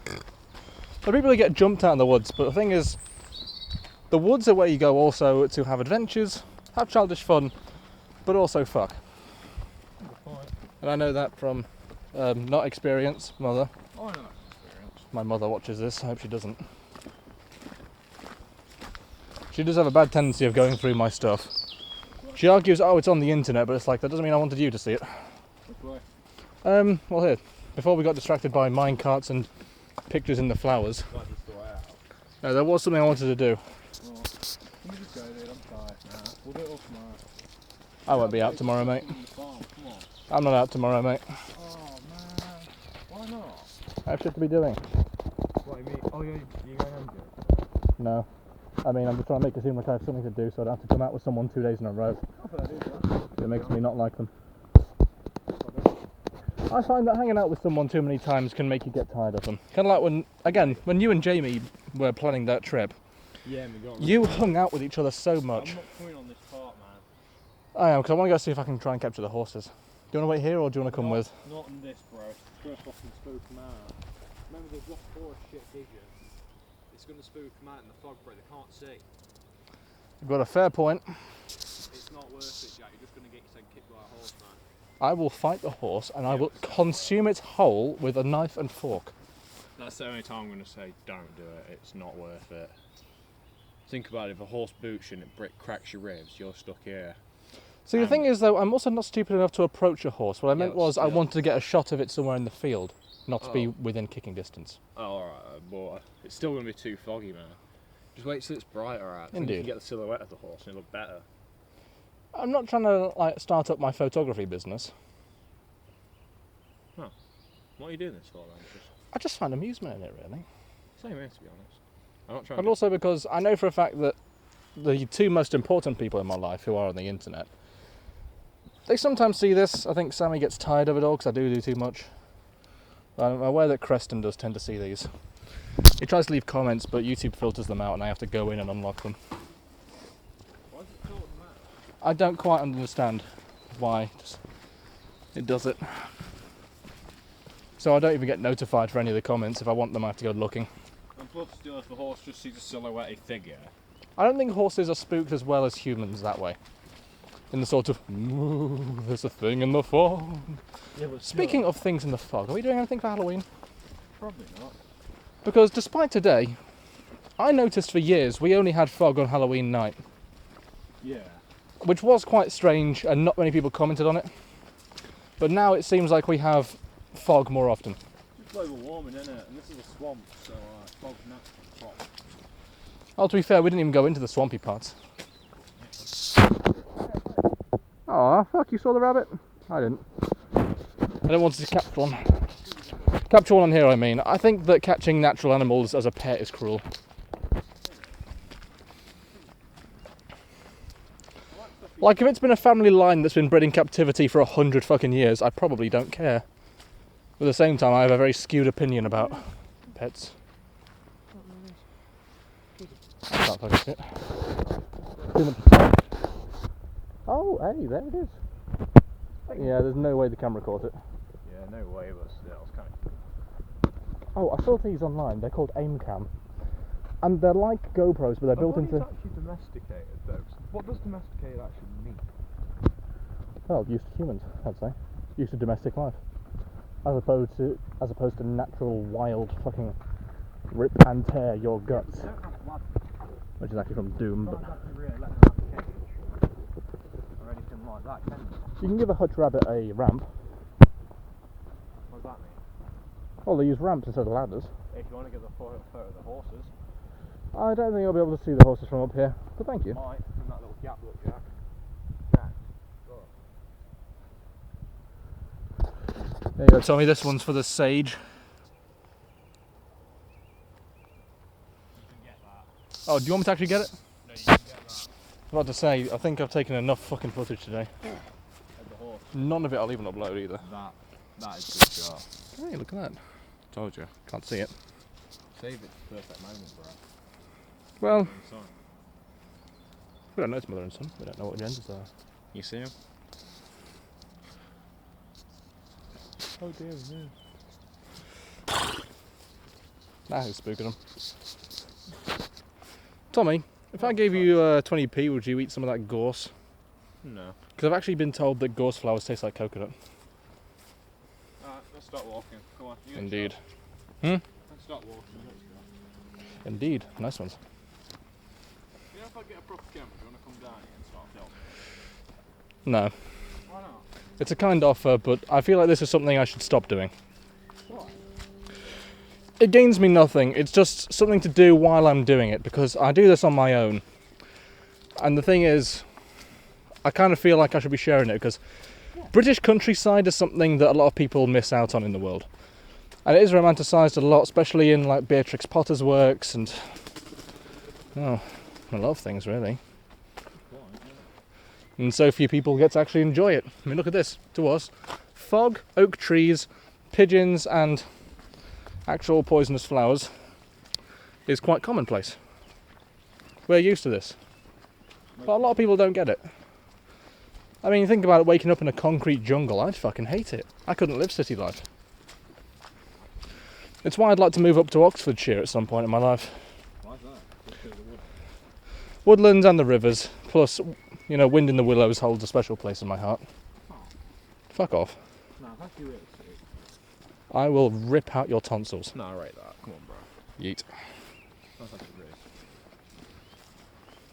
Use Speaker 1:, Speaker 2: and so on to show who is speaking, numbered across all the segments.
Speaker 1: There are people who get jumped out in the woods, but the thing is, the woods are where you go also to have adventures, have childish fun, but also fuck.
Speaker 2: Good point.
Speaker 1: And I know that from not experience, mother.
Speaker 2: Oh, I know that's experience.
Speaker 1: My mother watches this, I hope she doesn't. She does have a bad tendency of going through my stuff. She argues, oh, it's on the internet, but it's like, that doesn't mean I wanted you to see it.
Speaker 2: Which way?
Speaker 1: Well here, before we got distracted by mine carts and pictures in the flowers,
Speaker 2: Like just the way out.
Speaker 1: no, there was something I wanted to do.
Speaker 2: Well, let me just go, dude. I'm tired now. We'll do it all tomorrow.
Speaker 1: I won't be out tomorrow, mate.
Speaker 2: Come on.
Speaker 1: I'm not out tomorrow, mate.
Speaker 2: Oh, man. Why not?
Speaker 1: I have shit to be doing.
Speaker 2: What, you mean? Oh, you're going home, dude?
Speaker 1: No. I mean, I'm just trying to make it seem like I have something to do so I don't have to come out with someone 2 days in a row.
Speaker 2: I thought I did that.
Speaker 1: It makes me not like them. I find that hanging out with someone too many times can make you get tired of them. Kind of like when you and Jamie were planning that trip,
Speaker 2: Yeah, we got
Speaker 1: you hung out with each other so much.
Speaker 2: I'm not coming on this part, man.
Speaker 1: I am, because I want to go see if I can try and capture the horses. Do you want to wait here or do you want to come with?
Speaker 2: Not in this, bro. It's going to fucking spook them out. Remember, they've got 4 shit vision. It's going to spook them out in the fog, bro. They can't see.
Speaker 1: You've got a fair point.
Speaker 2: It's not worth it, Jack. You're just going to get yourself kicked by a horse, man.
Speaker 1: I will fight the horse and I will consume it whole with a knife and fork.
Speaker 2: That's the only time I'm going to say don't do it. It's not worth it. Think about it. If a horse boots you and it cracks your ribs, you're stuck here.
Speaker 1: See, the thing is, though, I'm also not stupid enough to approach a horse. What I meant was I
Speaker 2: still.
Speaker 1: wanted to get a shot of it somewhere in the field, not to be within kicking distance.
Speaker 2: Oh, alright, boy. It's still going to be too foggy, man. Just wait till it's brighter out.
Speaker 1: Indeed.
Speaker 2: You can get the silhouette of the horse and it'll look better.
Speaker 1: I'm not trying to start up my photography business.
Speaker 2: Huh. What are you doing this for, then?
Speaker 1: I just find amusement in it, really.
Speaker 2: Same here, to be honest. I'm not trying
Speaker 1: And
Speaker 2: to...
Speaker 1: also because I know for a fact that the 2 most important people in my life who are on the internet, they sometimes see this. I think Sammy gets tired of it all because I do too much. I'm aware that Creston does tend to see these. He tries to leave comments, but YouTube filters them out and I have to go in and unlock them.
Speaker 2: Why does it filter them out?
Speaker 1: I don't quite understand why it does it. So I don't even get notified for any of the comments. If I want them, I have to go looking.
Speaker 2: And plus, still, if the horse just sees a silhouetted figure...
Speaker 1: I don't think horses are spooked as well as humans that way. In the sort of, ooh, there's a thing in the fog.
Speaker 2: Yeah, but
Speaker 1: Speaking of things in the fog, are we doing anything for Halloween?
Speaker 2: Probably not.
Speaker 1: Because despite today, I noticed for years we only had fog on Halloween night.
Speaker 2: Yeah.
Speaker 1: Which was quite strange and not many people commented on it. But now it seems like we have fog more often.
Speaker 2: It's global warming, isn't it? And this is a swamp, so fog's natural crop.
Speaker 1: Oh, to be fair, we didn't even go into the swampy parts. Oh, fuck, you saw the rabbit? I didn't. I don't want to capture one. Capture one on here, I mean. I think that catching natural animals as a pet is cruel. Like, if it's been a family line that's been bred in captivity for 100 fucking years, I probably don't care. But at the same time, I have a very skewed opinion about pets. I can't fucking see it. Too much fog. Oh, hey, there it is. Yeah, there's no way the camera caught it.
Speaker 2: Yeah, no way, but still, it's kind of...
Speaker 1: Oh, I saw these online. They're called aim cam. And they're like GoPros, but they're built into...
Speaker 2: It's actually domesticated, though. What does domesticated actually mean?
Speaker 1: Well, used to humans, I'd say. Used to domestic life. As opposed to natural, wild, fucking rip and tear your guts.
Speaker 2: They don't have blood.
Speaker 1: Which is actually from Doom, but...
Speaker 2: You can't actually really let them have a cage. Or anything like that, can you?
Speaker 1: You can give a hutch rabbit a ramp.
Speaker 2: What does that mean?
Speaker 1: Well, they use ramps instead of ladders.
Speaker 2: If you want to get the photo of the horses,
Speaker 1: I don't think I'll be able to see the horses from up here, but thank you.
Speaker 2: you might, from that little gap, look, Jack.
Speaker 1: There you go, Tommy, this one's for the sage.
Speaker 2: You can get that.
Speaker 1: Oh, do you want me to actually get it?
Speaker 2: No, you can get that.
Speaker 1: I was about to say, I think I've taken enough fucking footage today.
Speaker 2: Of the horse.
Speaker 1: None of it I'll even upload either.
Speaker 2: That is good shot.
Speaker 1: Hey, look at that. Told you. Can't see it.
Speaker 2: Save it for perfect moment, bro.
Speaker 1: Well,
Speaker 2: Son.
Speaker 1: we don't know it's mother and son. We don't know what genders are.
Speaker 2: You see him?
Speaker 1: Oh dear, no. Nah, who's spooking them? Tommy, if I gave you 20p, would you eat some of that gorse?
Speaker 2: No.
Speaker 1: Because I've actually been told that gorse flowers taste like coconut.
Speaker 2: Alright, let's start walking. Come on. You
Speaker 1: Indeed.
Speaker 2: Let's start walking. Let's go.
Speaker 1: Indeed. Nice ones.
Speaker 2: You know, if I get a proper camera, do you want to come down here and start filming?
Speaker 1: No.
Speaker 2: Why not?
Speaker 1: It's a kind offer, but I feel like this is something I should stop doing.
Speaker 2: What?
Speaker 1: It gains me nothing. It's just something to do while I'm doing it, because I do this on my own. And the thing is, I kind of feel like I should be sharing it, because British countryside is something that a lot of people miss out on in the world. And it is romanticised a lot, especially in like Beatrix Potter's works and a lot of things really. And so few people get to actually enjoy it. I mean, look at this. To us, fog, oak trees, pigeons and actual poisonous flowers is quite commonplace. We're used to this. But a lot of people don't get it. I mean, think about it, waking up in a concrete jungle. I'd fucking hate it. I couldn't live city life. It's why I'd like to move up to Oxfordshire at some point in my life.
Speaker 2: Why's that? Just 'cause of the wood.
Speaker 1: Woodlands and the rivers, plus, you know, wind in the willows holds a special place in my heart.
Speaker 2: Oh.
Speaker 1: Fuck off.
Speaker 2: No, if I do it,
Speaker 1: I will rip out your tonsils.
Speaker 2: no, I rate that. Come on, bro.
Speaker 1: Yeet.
Speaker 2: That's like a race.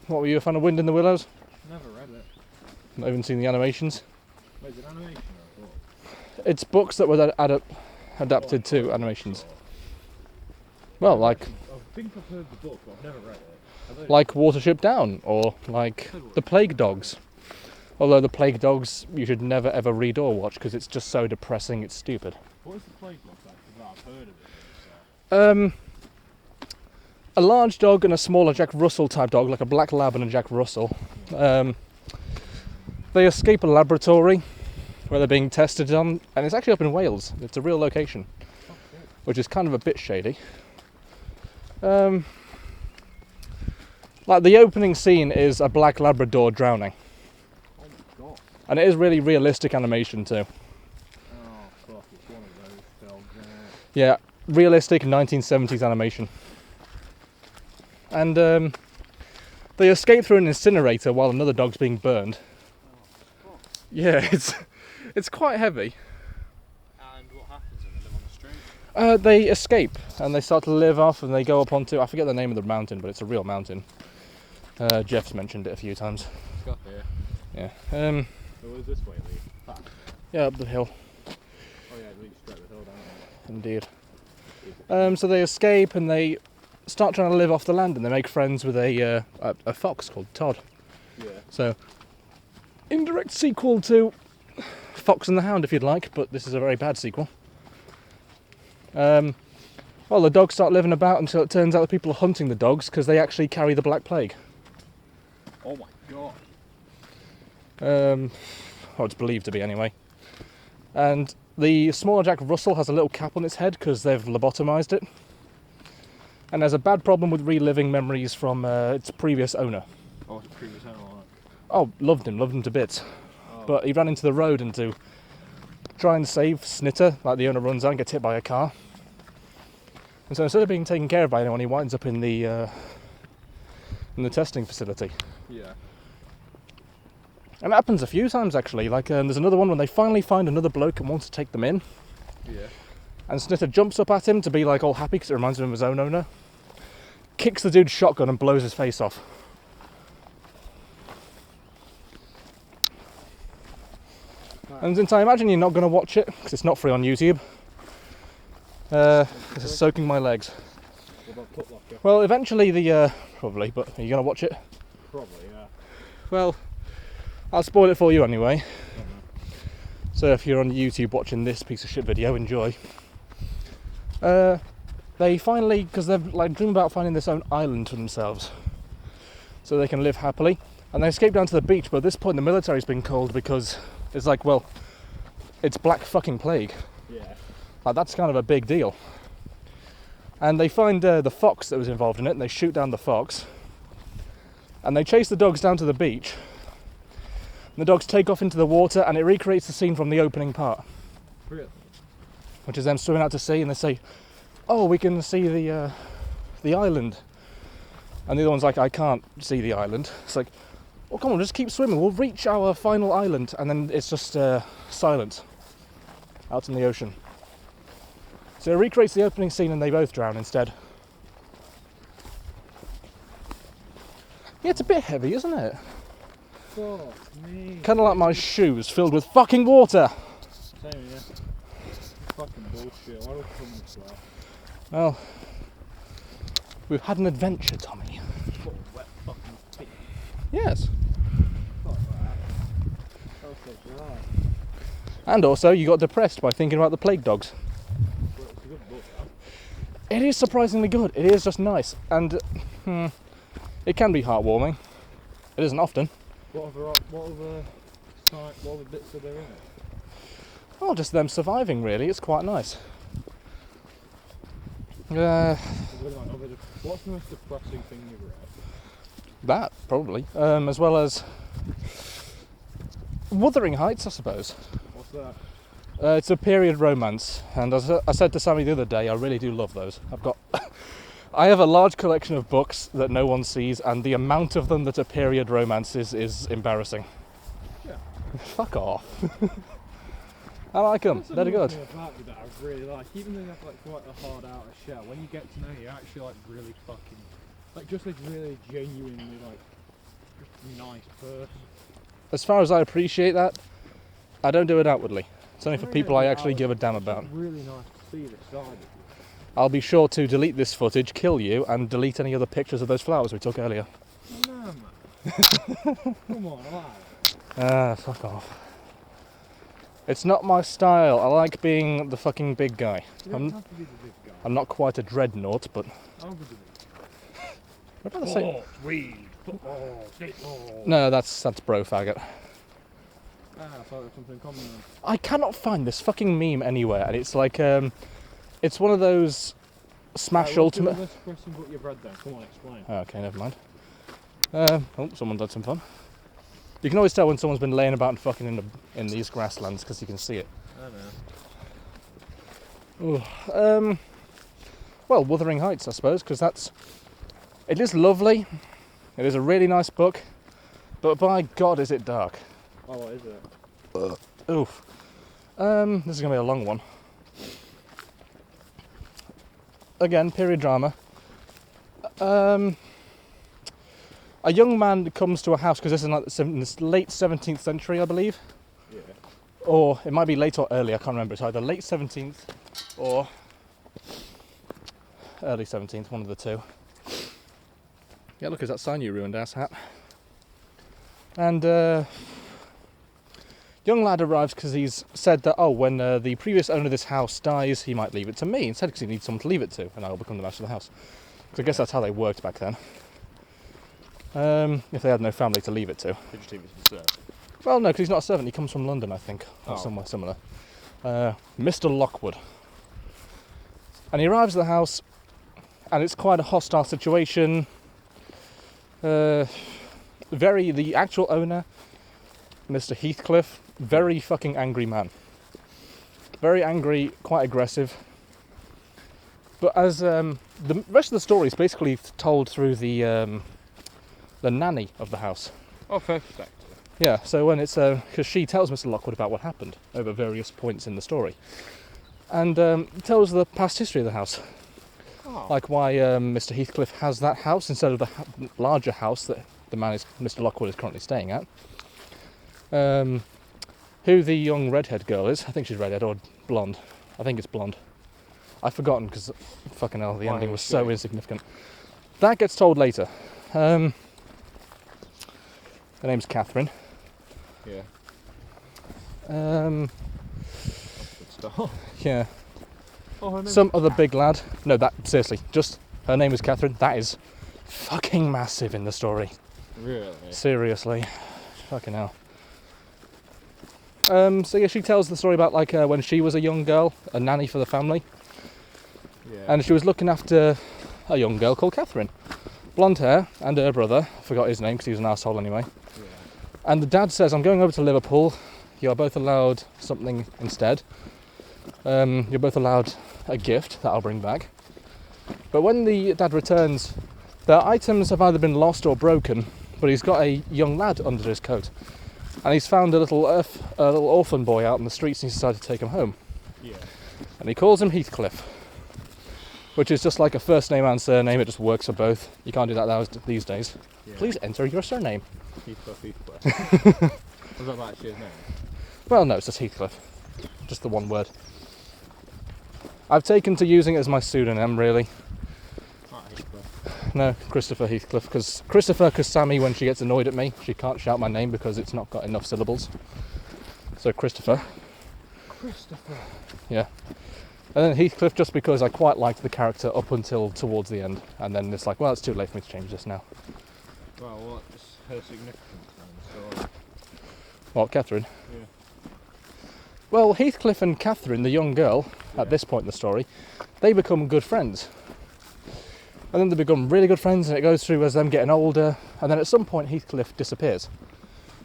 Speaker 1: What, were you a fan of Wind in the Willows?
Speaker 2: Never read it.
Speaker 1: Not even seen the animations?
Speaker 2: Wait, is it animation or a book?
Speaker 1: It's books that were adapted to animations. Well, like
Speaker 2: I think I've heard the book, but I've never read it.
Speaker 1: like Watership Down, or like The Plague Dogs. Although The Plague Dogs you should never ever read or watch, because it's just so depressing, it's stupid.
Speaker 2: What is the plague look like? Because I've heard of it.
Speaker 1: A large dog and a smaller Jack Russell type dog, like a black lab and a Jack Russell. They escape a laboratory where they're being tested on, and it's actually up in Wales. It's a real location, which is kind of a bit shady. Like the opening scene is a black Labrador drowning,
Speaker 2: Oh my god.
Speaker 1: and it is really realistic animation too.
Speaker 2: Oh fuck, it's one of those films, isn't it?
Speaker 1: Yeah, realistic 1970s animation. And they escape through an incinerator while another dog's being burned.
Speaker 2: Oh fuck.
Speaker 1: Yeah, it's quite heavy.
Speaker 2: And what happens when they live on the street?
Speaker 1: They escape and they start to live off, and they go up onto, I forget the name of the mountain, but it's a real mountain. Jeff's mentioned it a few times.
Speaker 2: It's got here.
Speaker 1: Yeah.
Speaker 2: So where's this way lead? Back.
Speaker 1: Yeah, up the hill.
Speaker 2: Oh yeah, it leads straight the hill down.
Speaker 1: Indeed. So they escape and they start trying to live off the land, and they make friends with a fox called Todd.
Speaker 2: Yeah.
Speaker 1: So, indirect sequel to Fox and the Hound, if you'd like, but this is a very bad sequel. Well, the dogs start living about until it turns out that people are hunting the dogs because they actually carry the Black Plague.
Speaker 2: Oh my god.
Speaker 1: Or it's believed to be anyway. And the smaller Jack Russell has a little cap on its head because they've lobotomized it. And there's a bad problem with reliving memories from its previous owner.
Speaker 2: Oh, it's a previous owner like.
Speaker 1: Oh, loved him to bits.
Speaker 2: Oh.
Speaker 1: But he ran into the road, and to try and save Snitter, like the owner runs out and gets hit by a car. And so instead of being taken care of by anyone, he winds up in the testing facility.
Speaker 2: Yeah.
Speaker 1: And it happens a few times actually. Like there's another one when they finally find another bloke and wants to take them in.
Speaker 2: Yeah.
Speaker 1: And Snitter jumps up at him to be like all happy because it reminds him of his own owner. Kicks the dude's shotgun and blows his face off. And since I imagine you're not going to watch it because it's not free on YouTube, this is soaking my legs.
Speaker 2: What about Putlocker?
Speaker 1: Well, eventually probably, but are you going to watch it?
Speaker 2: Probably, yeah.
Speaker 1: Well, I'll spoil it for you anyway. So if you're on YouTube watching this piece of shit video, enjoy. They finally, because they've like dreamed about finding this own island for themselves, so they can live happily. And they escape down to the beach, but at this point the military's been called because it's like, well, it's Black fucking Plague.
Speaker 2: Yeah.
Speaker 1: Like that's kind of a big deal. And they find the fox that was involved in it, and they shoot down the fox. And they chase the dogs down to the beach. And the dogs take off into the water, and it recreates the scene from the opening part.
Speaker 2: Really?
Speaker 1: Which is them swimming out to sea, and they say, oh, we can see the island. And the other one's like, I can't see the island. It's like, well, come on, just keep swimming. We'll reach our final island. And then it's just silent out in the ocean. So it recreates the opening scene and they both drown instead. Yeah, it's a bit heavy, isn't it?
Speaker 2: Fuck me.
Speaker 1: Kind of like my shoes filled with fucking water.
Speaker 2: Same, yeah. Fucking bullshit. Why do I come this way?
Speaker 1: Well, we've had an adventure, Tommy.
Speaker 2: What a wet fucking pig.
Speaker 1: Yes.
Speaker 2: Fuck that. Okay, right.
Speaker 1: And also, you got depressed by thinking about the plague dogs.
Speaker 2: Well, it's a good book,
Speaker 1: It is surprisingly good. It is just nice. And it can be heartwarming. It isn't often.
Speaker 2: What other bits are there in it?
Speaker 1: Oh, just them surviving, really. It's quite nice.
Speaker 2: What's the most depressing thing you've read?
Speaker 1: That, probably. As well as Wuthering Heights, I suppose.
Speaker 2: What's that?
Speaker 1: It's a period romance. And as I said to Sammy the other day, I really do love those. I have a large collection of books that no one sees, and the amount of them that are period romances is embarrassing.
Speaker 2: Yeah.
Speaker 1: Fuck off. I like them. They're good.
Speaker 2: That's about you that I really like. Even though you have like quite a hard outer shell, when you get to know you, you're actually like really fucking, like just like really genuinely like just a nice person.
Speaker 1: As far as I appreciate that, I don't do it outwardly. It's only for people I actually give a damn about.
Speaker 2: It's really nice to see this side of you.
Speaker 1: I'll be sure to delete this footage, kill you, and delete any other pictures of those flowers we took earlier.
Speaker 2: No, man. Come on, allow it.
Speaker 1: Ah, fuck off. It's not my style. I like being the fucking big guy.
Speaker 2: You don't have to be the big guy.
Speaker 1: I'm not quite a dreadnought, but...
Speaker 2: I'll be the big guy.
Speaker 1: What about the same?
Speaker 2: Sports, weed, football, skateball.
Speaker 1: No, that's bro faggot.
Speaker 2: Ah, I thought it was something common then.
Speaker 1: I cannot find this fucking meme anywhere, and it's like, it's one of those Smash Ultimate...
Speaker 2: What's the most depressing book you've read then? Come on, explain.
Speaker 1: Okay, never mind. Oh, someone had some fun. You can always tell when someone's been laying about and fucking in these grasslands because you can see it.
Speaker 2: I don't know.
Speaker 1: Well, Wuthering Heights, I suppose, because it is lovely. It is a really nice book, but by God, is it dark.
Speaker 2: Oh, what is it?
Speaker 1: Oof. This is going to be a long one. Again, period drama. A young man comes to a house, because this is like in the late 17th century, I believe.
Speaker 2: Yeah.
Speaker 1: Or it might be late or early, I can't remember. It's either late 17th or early 17th, one of the two. Yeah, look, it's that sign you ruined, ass hat. And young lad arrives because he's said that, when the previous owner of this house dies, he might leave it to me instead because he needs someone to leave it to, and I'll become the master of the house. Because I guess that's how they worked back then. If they had no family to leave it to.
Speaker 2: They just leave it to the serf.
Speaker 1: Well, no, because he's not a servant. He comes from London, I think, or
Speaker 2: Oh.
Speaker 1: somewhere similar. Mr. Lockwood. And he arrives at the house, and it's quite a hostile situation. The actual owner, Mr. Heathcliff, very fucking angry man. Very angry, quite aggressive. But as the rest of the story is basically told through the nanny of the house.
Speaker 2: Oh, perfect.
Speaker 1: Yeah, so when it's because she tells Mr. Lockwood about what happened over various points in the story, and tells the past history of the house,
Speaker 2: Oh.
Speaker 1: like why Mr. Heathcliff has that house instead of the larger house that Mr. Lockwood is currently staying at. Who the young redhead girl is? I think she's redhead or blonde. I think it's blonde. I've forgotten because fucking hell, the ending was so insignificant. That gets told later. Her name's Catherine.
Speaker 2: Yeah.
Speaker 1: Um,
Speaker 2: Good stuff.
Speaker 1: yeah.
Speaker 2: Oh, her name's
Speaker 1: Some other big lad. No, that seriously, just her name is Catherine. That is fucking massive in the story.
Speaker 2: Really?
Speaker 1: Seriously, fucking hell. So yeah, she tells the story about like when she was a young girl, a nanny for the family,
Speaker 2: Yeah.
Speaker 1: and she was looking after a young girl called Catherine, blonde hair, and her brother. I forgot his name because he was an asshole anyway.
Speaker 2: Yeah.
Speaker 1: And the dad says, "I'm going over to Liverpool. You're both allowed something instead. You're both allowed a gift that I'll bring back." But when the dad returns, their items have either been lost or broken, but he's got a young lad under his coat. And he's found a little orphan boy out in the streets and he's decided to take him home.
Speaker 2: Yeah.
Speaker 1: And he calls him Heathcliff, which is just like a first name and surname, it just works for both. You can't do that these days.
Speaker 2: Yeah.
Speaker 1: Please enter your surname.
Speaker 2: Heathcliff. Was that actually his name?
Speaker 1: Well, no, it's just Heathcliff. Just the one word. I've taken to using it as my pseudonym, really.
Speaker 2: Not Heathcliff.
Speaker 1: No, Christopher Heathcliff, because Sammy, when she gets annoyed at me, she can't shout my name because it's not got enough syllables. So Christopher.
Speaker 2: Christopher.
Speaker 1: Yeah. And then Heathcliff, just because I quite liked the character up until towards the end. And then it's like, well, it's too late for me to change this now.
Speaker 2: Well, what's her significance in the story?
Speaker 1: What, Catherine?
Speaker 2: Yeah.
Speaker 1: Well, Heathcliff and Catherine, the young girl, at this point in the story, they become good friends. And then they become really good friends, and it goes through as them getting older, and then at some point Heathcliff disappears.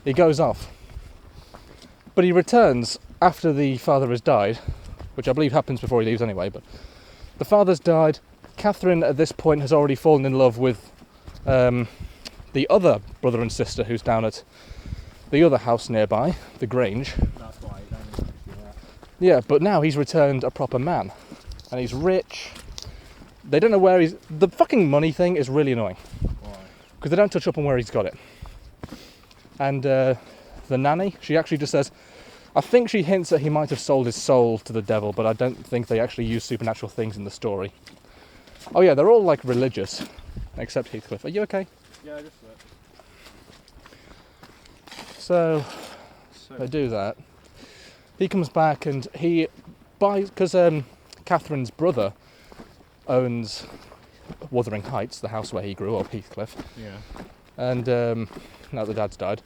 Speaker 1: He goes off. But he returns after the father has died, which I believe happens before he leaves anyway, but the father's died. Catherine at this point has already fallen in love with the other brother and sister who's down at the other house nearby, the Grange.
Speaker 2: That's why he don't do that.
Speaker 1: Yeah, but now he's returned a proper man. And he's rich. They don't know where he's... The fucking money thing is really annoying.
Speaker 2: Why?
Speaker 1: Because they don't touch up on where he's got it. And the nanny, she actually just says... I think she hints that he might have sold his soul to the devil, but I don't think they actually use supernatural things in the story. Oh yeah, they're all like religious. Except Heathcliff. Are you okay?
Speaker 2: Yeah, just that.
Speaker 1: So they do that. He comes back and he buys... Because Catherine's brother owns Wuthering Heights, the house where he grew up, Heathcliff.
Speaker 2: Yeah.
Speaker 1: And now the dad's died.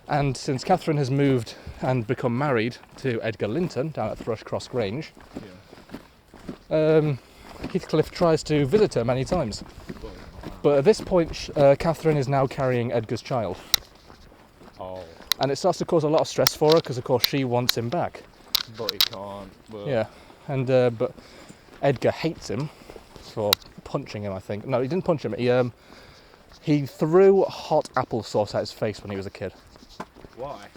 Speaker 1: And since Catherine has moved and become married to Edgar Linton down at Thrushcross Grange, Heathcliff tries to visit her many times. But at this point, Catherine is now carrying Edgar's child.
Speaker 2: Oh.
Speaker 1: And it starts to cause a lot of stress for her because, of course, she wants him back.
Speaker 2: But he can't. But
Speaker 1: Yeah. And but Edgar hates him for punching him, I think. No, he didn't punch him. He threw hot applesauce at his face when he was a kid.
Speaker 2: Why?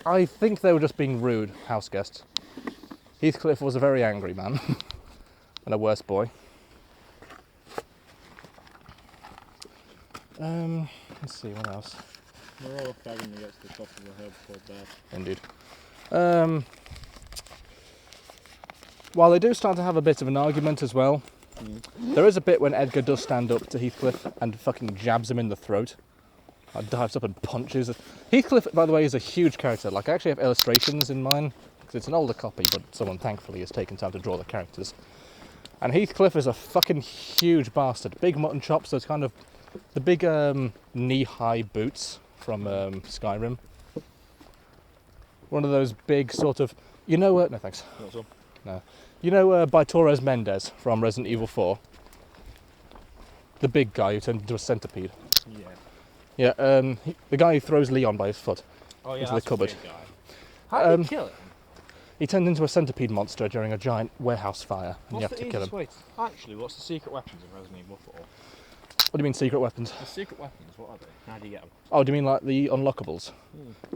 Speaker 1: I think they were just being rude house guests. Heathcliff was a very angry man and a worse boy. Let's see, what else?
Speaker 2: We're all flagging against the top of the head for death.
Speaker 1: Indeed. While they do start to have a bit of an argument as well, there is a bit when Edgar does stand up to Heathcliff and fucking jabs him in the throat. Dives up and punches. Heathcliff, by the way, is a huge character. Like, I actually have illustrations in mine, because it's an older copy, but someone thankfully has taken time to draw the characters. And Heathcliff is a fucking huge bastard. Big mutton chops, those kind of... The big knee-high boots from Skyrim. One of those big sort of... You know... no, thanks.
Speaker 2: What's up?
Speaker 1: No. You know by Torres Mendez from Resident Evil 4? The big guy who turned into a centipede.
Speaker 2: Yeah.
Speaker 1: Yeah, the guy who throws Leon by his foot into the cupboard.
Speaker 2: How did he kill him?
Speaker 1: He turned into a centipede monster during a giant warehouse fire, and you have
Speaker 2: What's
Speaker 1: to
Speaker 2: the
Speaker 1: kill him.
Speaker 2: easiest way actually, what's the secret weapons in Resident Evil 4?
Speaker 1: What do you mean secret weapons?
Speaker 2: The secret weapons, what are they? How do you get them?
Speaker 1: Oh, do you mean like the unlockables?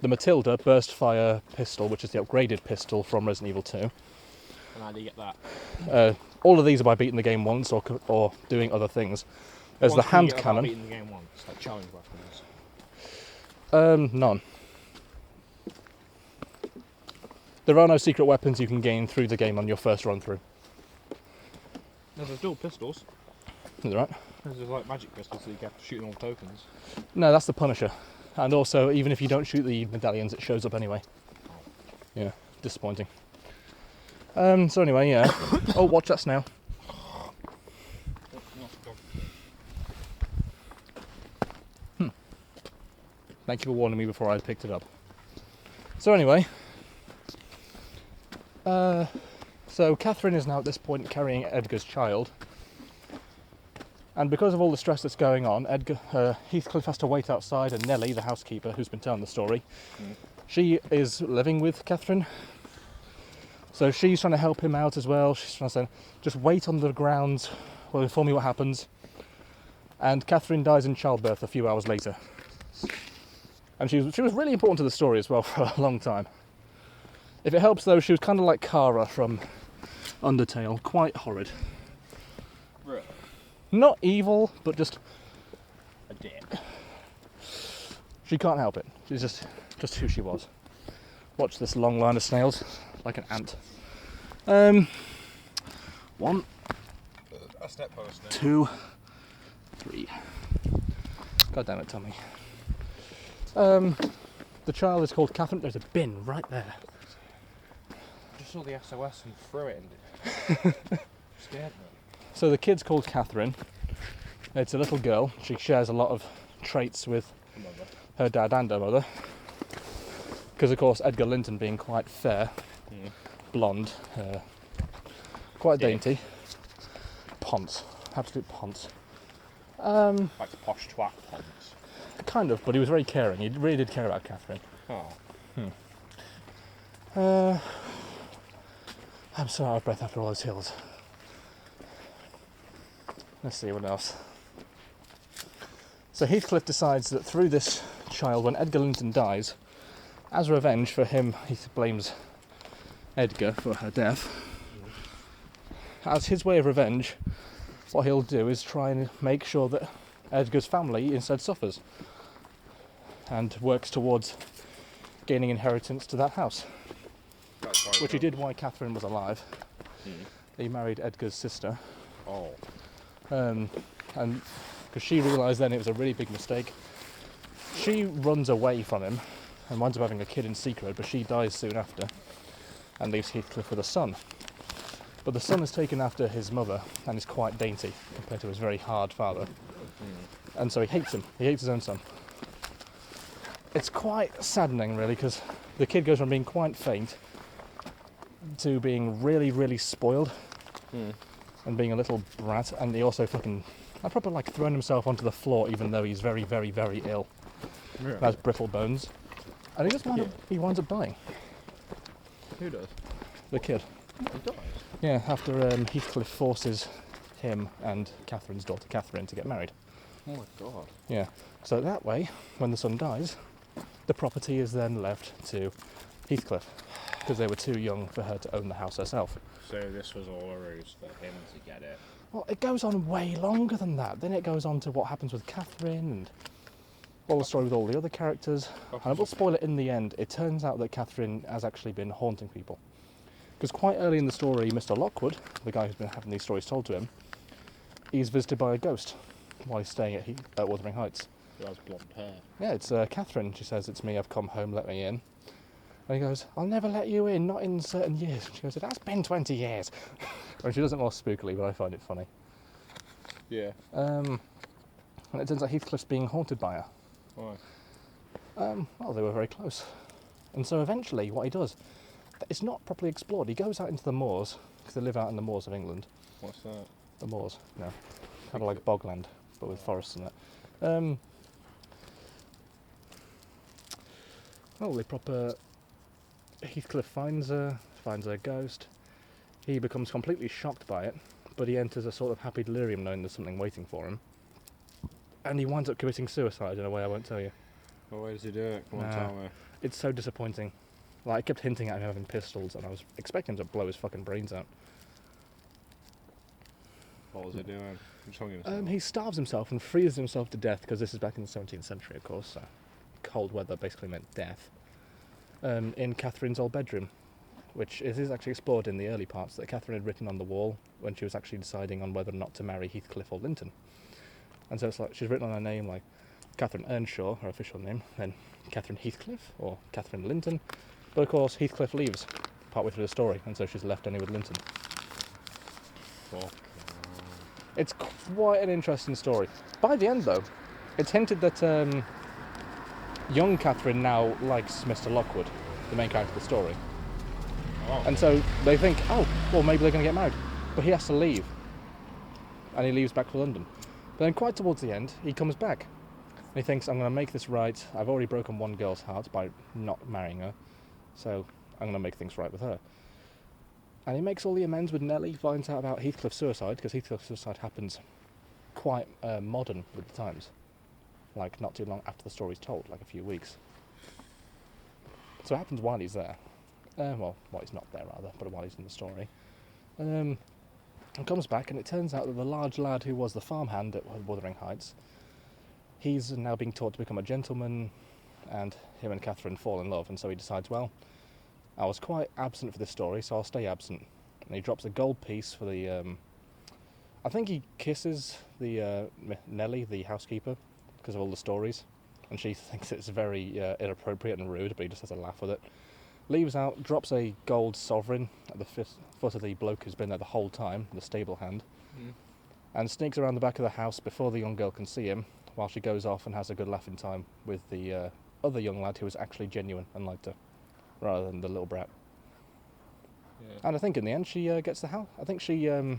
Speaker 1: The Matilda burst fire pistol, which is the upgraded pistol from Resident Evil 2.
Speaker 2: And how do you get that?
Speaker 1: All of these are by beating the game once or doing other things. There's the hand cannon.
Speaker 2: Beating the game once, like challenge weapons.
Speaker 1: None. There are no secret weapons you can gain through the game on your first run through.
Speaker 2: No, there's dual pistols.
Speaker 1: Is that right?
Speaker 2: There's like magic pistols, so you have to shoot all tokens.
Speaker 1: No, that's the Punisher. And also, even if you don't shoot the medallions, it shows up anyway. Yeah, disappointing. So anyway, yeah. Oh, watch that snail. Thank you for warning me before I picked it up. So anyway, so Catherine is now at this point carrying Edgar's child, and because of all the stress that's going on, Heathcliff has to wait outside, and Nellie, the housekeeper who's been telling the story, she is living with Catherine. So she's trying to help him out as well. She's trying to say, just wait on the grounds, we'll inform you what happens. And Catherine dies in childbirth a few hours later. And she was really important to the story as well for a long time. If it helps though, she was kind of like Kara from Undertale, quite horrid.
Speaker 2: Really?
Speaker 1: Not evil, but just
Speaker 2: A dick.
Speaker 1: she can't help it. She's just who she was. Watch this long line of snails, like an ant. One,
Speaker 2: A step post now.
Speaker 1: 2, 3. God damn it, Tommy. The child is called Catherine. There's a bin right there.
Speaker 2: I just saw the SOS and threw it and scared me.
Speaker 1: So the kid's called Catherine. It's a little girl. She shares a lot of traits with
Speaker 2: Mother.
Speaker 1: her dad and her mother. Because of course Edgar Linton being quite fair, blonde, quite dainty. Ponce. Absolute ponce.
Speaker 2: Like the posh twat pants.
Speaker 1: Kind of, but he was very caring. He really did care about Catherine.
Speaker 2: Oh.
Speaker 1: I'm so out of breath after all those hills. Let's see what else. So Heathcliff decides that through this child, when Edgar Linton dies, as revenge for him, he blames Edgar for her death. As his way of revenge, what he'll do is try and make sure that Edgar's family instead suffers and works towards gaining inheritance to that house, which he did while Catherine was alive. He married Edgar's sister.
Speaker 2: Oh.
Speaker 1: And because she realised then it was a really big mistake, she runs away from him and winds up having a kid in secret, but she dies soon after and leaves Heathcliff with a son. But the son is taken after his mother and is quite dainty compared to his very hard father. And so he hates him. He hates his own son. It's quite saddening, really, because the kid goes from being quite faint to being really, really spoiled and being a little brat. And he also proper like throwing himself onto the floor, even though he's very, very, very ill.
Speaker 2: Really?
Speaker 1: Has brittle bones, and he winds up dying.
Speaker 2: Who does?
Speaker 1: The kid.
Speaker 2: He dies.
Speaker 1: Yeah, after Heathcliff forces him and Catherine's daughter Catherine to get married.
Speaker 2: Oh my god.
Speaker 1: Yeah. So that way, when the son dies, the property is then left to Heathcliff, because they were too young for her to own the house herself.
Speaker 2: So this was all a ruse for him to get it.
Speaker 1: Well, it goes on way longer than that. Then it goes on to what happens with Catherine and all the story with all the other characters. And I will spoil it in the end. It turns out that Catherine has actually been haunting people. Because quite early in the story, Mr. Lockwood, the guy who's been having these stories told to him, he's visited by a ghost while he's staying at Wuthering Heights.
Speaker 2: Who has blonde hair.
Speaker 1: Yeah, it's Catherine. She says, "It's me, I've come home, let me in." And he goes, "I'll never let you in, not in certain years." She goes, "It has been 20 years. And she does it more spookily, but I find it funny.
Speaker 2: Yeah.
Speaker 1: And it turns out Heathcliff's being haunted by her.
Speaker 2: Why?
Speaker 1: Well, they were very close. And so eventually, what he does, it's not properly explored. He goes out into the moors, because they live out in the moors of England.
Speaker 2: What's that?
Speaker 1: The moors, you know, kind of like bogland, but with forests and that. Well, they proper. Heathcliff finds a ghost. He becomes completely shocked by it, but he enters a sort of happy delirium knowing there's something waiting for him. And he winds up committing suicide in a way I won't tell you.
Speaker 2: Well, where does he do it? Come on,
Speaker 1: Nah.
Speaker 2: tell me.
Speaker 1: It's so disappointing. Like, I kept hinting at him having pistols, and I was expecting him to blow his fucking brains out.
Speaker 2: What was he doing? Just hung himself.
Speaker 1: He starves himself and freezes himself to death, because this is back in the 17th century, of course, so cold weather basically meant death. In Catherine's old bedroom, which is actually explored in the early parts, that Catherine had written on the wall when she was actually deciding on whether or not to marry Heathcliff or Linton. And so it's like she's written on her name like Catherine Earnshaw, her official name, then Catherine Heathcliff or Catherine Linton. But of course Heathcliff leaves partway through the story, and so she's left only with Linton.
Speaker 2: Fuck.
Speaker 1: It's quite an interesting story. By the end though, it's hinted that young Catherine now likes Mr. Lockwood, the main character of the story.
Speaker 2: Oh.
Speaker 1: And so they think, oh, well, maybe they're going to get married. But he has to leave. And he leaves back for London. But then quite towards the end, he comes back. And he thinks, I'm going to make this right. I've already broken one girl's heart by not marrying her. So I'm going to make things right with her. And he makes all the amends with Nellie, finds out about Heathcliff's suicide, because Heathcliff's suicide happens quite modern with the times. Like, not too long after the story's told, like a few weeks. So it happens while he's there. Well, he's not there, rather, but while he's in the story. And comes back, and it turns out that the large lad who was the farmhand at Wuthering Heights, he's now being taught to become a gentleman, and him and Catherine fall in love, and so he decides, well, I was quite absent for this story, so I'll stay absent. And he drops a gold piece for the, I think he kisses the Nellie, the housekeeper, because of all the stories, and she thinks it's very inappropriate and rude, but he just has a laugh with it. Leaves out, drops a gold sovereign at the foot of the bloke who's been there the whole time, the stable hand, and sneaks around the back of the house before the young girl can see him, while she goes off and has a good laughing time with the other young lad who was actually genuine and liked her, rather than the little brat.
Speaker 2: Yeah.
Speaker 1: And I think in the end she gets the house. I think she, I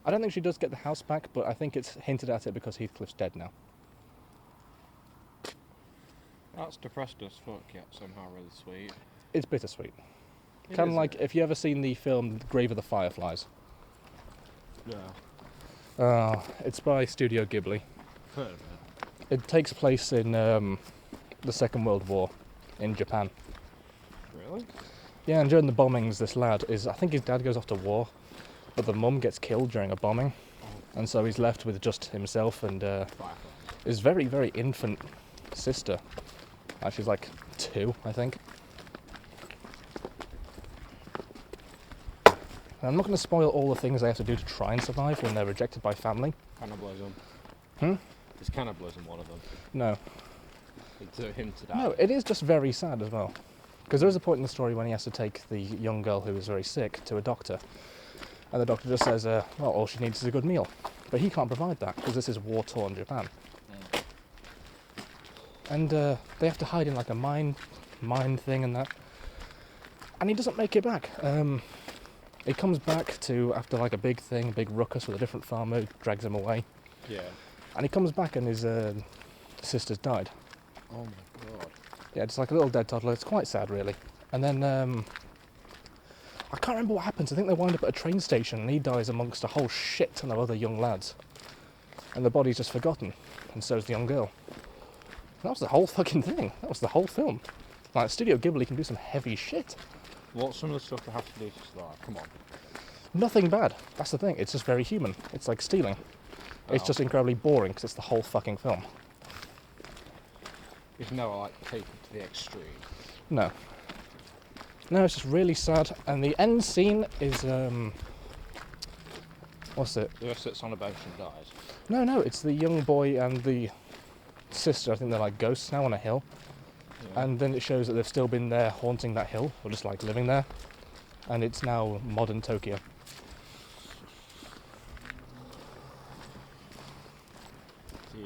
Speaker 1: don't think she does get the house back, but I think it's hinted at it because Heathcliff's dead now.
Speaker 2: That's depressed as fuck, yet somehow really sweet.
Speaker 1: It's bittersweet. Kind of like if you ever seen the film Grave of the Fireflies.
Speaker 2: Yeah.
Speaker 1: It's by Studio Ghibli.
Speaker 2: Heard of it.
Speaker 1: It takes place in the Second World War in Japan.
Speaker 2: Really?
Speaker 1: Yeah, and during the bombings, this lad I think his dad goes off to war, but the mum gets killed during a bombing, and so he's left with just himself and his very, very infant sister. She's like 2, I think. I'm not going to spoil all the things they have to do to try and survive when they're rejected by family.
Speaker 2: Cannibalism.
Speaker 1: Hmm?
Speaker 2: Is cannibalism one of them?
Speaker 1: No.
Speaker 2: It's a hint to that.
Speaker 1: No, it is just very sad as well. Because there is a point in the story when he has to take the young girl who is very sick to a doctor. And the doctor just says, well, all she needs is a good meal. But he can't provide that, because this is war-torn Japan. And they have to hide in like a mine thing and that. And he doesn't make it back. He comes back to, after like a big ruckus with a different farmer who drags him away.
Speaker 2: Yeah.
Speaker 1: And he comes back and his sister's died.
Speaker 2: Oh my god.
Speaker 1: Yeah, just like a little dead toddler. It's quite sad, really. And then, I can't remember what happens. I think they wind up at a train station and he dies amongst a whole shit ton of other young lads. And the body's just forgotten. And so's the young girl. That was the whole fucking thing. That was the whole film. Like, Studio Ghibli can do some heavy shit.
Speaker 2: What's some of the stuff they have to do to start? Come on.
Speaker 1: Nothing bad. That's the thing. It's just very human. It's like stealing. It's just incredibly boring because it's the whole fucking film.
Speaker 2: It's never like taken to the extreme.
Speaker 1: No. No, it's just really sad. And the end scene is, what's it?
Speaker 2: The rest sits on a bench and dies.
Speaker 1: No, it's the young boy and the sister. I think they're like ghosts now on a hill.
Speaker 2: Yeah.
Speaker 1: And then it shows that they've still been there haunting that hill, or just like living there. And it's now modern Tokyo.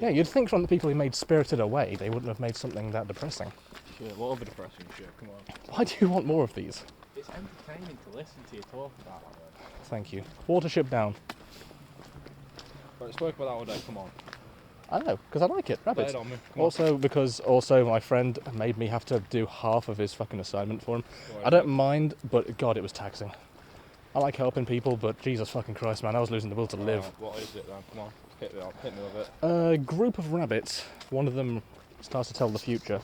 Speaker 1: Yeah, you'd think from the people who made Spirited Away, they wouldn't have made something that depressing.
Speaker 2: Shit, what other depressing shit? Come on.
Speaker 1: Why do you want more of these?
Speaker 2: It's entertaining to listen to you talk about that.
Speaker 1: Thank you. Watership Down.
Speaker 2: Right, let's work about that all day. Come on.
Speaker 1: I know, because I like it. Rabbits.
Speaker 2: Lay it on me. Come on.
Speaker 1: Also, because my friend made me have to do half of his fucking assignment for him.
Speaker 2: Right.
Speaker 1: I don't mind, but God, it was taxing. I like helping people, but Jesus fucking Christ, man, I was losing the will to live.
Speaker 2: What is it then? Come on. Hit me up. Hit me with it.
Speaker 1: A group of rabbits. One of them starts to tell the future